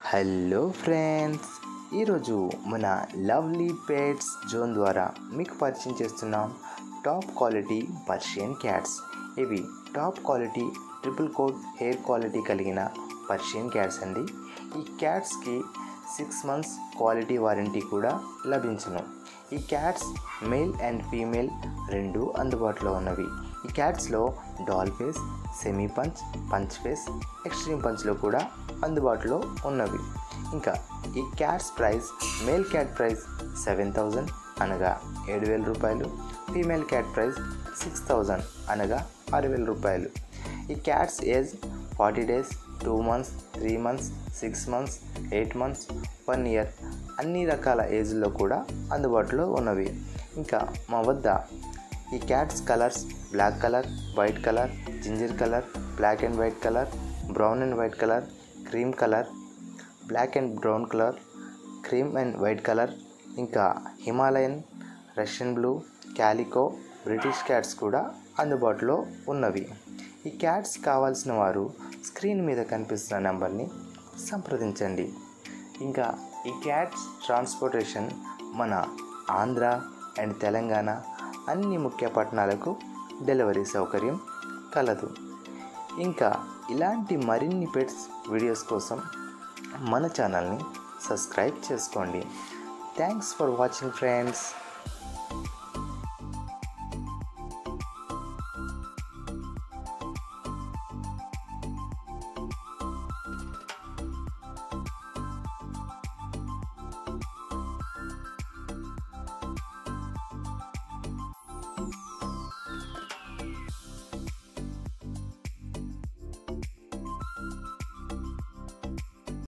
Hello friends, ఈరోజు మన lovely pets zone ద్వారా మీకు పరిచయం చేస్తున్నాం టాప్ క్వాలిటీ పర్షియన్ క్యాట్స్. ఇవి top quality triple coat hair quality కలిగిన పర్షియన్ క్యాట్స్ అండి. ఈ క్యాట్స్కి 6 months క్వాలిటీ వారంటీ కూడా లభించును. ఈ క్యాట్స్ మేల్ అండ్ ఫీమేల్ రెండు అందుబాటులో ఉన్నవి. ఈ క్యాట్స్లో doll face, semi punch, punch face, extreme పంచ్లో కూడా అందుబాటులో ఉన్నవి. ఇంకా ఈ cats price, male cat price 7,000 అనగా 7,000 రూపాయలు, ఫీమేల్ క్యాట్ ప్రైస్ 6,000 అనగా 6,000 రూపాయలు. ఈ cats age 40 days, 2 months, 3 months, 6 months, 8 months, 1 year అన్ని రకాల ఏజ్లో కూడా అందుబాటులో ఉన్నవి. ఇంకా మా వద్ద ఈ cats colours black colour, white colour, ginger colour, black and white colour, brown and white colour, cream colour, black and brown colour, cream and white colour, ఇంకా Himalayan, Russian blue, calico, British cats కూడా అందుబాటులో ఉన్నవి. ఈ cats కావాల్సిన వారు screen మీద కనిపిస్తున్న నెంబర్ని సంప్రదించండి. ఇంకా ఈ క్యాట్స్ ట్రాన్స్పోర్టేషన్ మన ఆంధ్ర అండ్ తెలంగాణ అన్ని ముఖ్య పట్టణాలకు డెలివరీ సౌకర్యం కలదు. ఇంకా ఇలాంటి మరిన్ని పెట్స్ వీడియోస్ కోసం మన ఛానల్ని సబ్స్క్రైబ్ చేసుకోండి. Thanks for watching friends.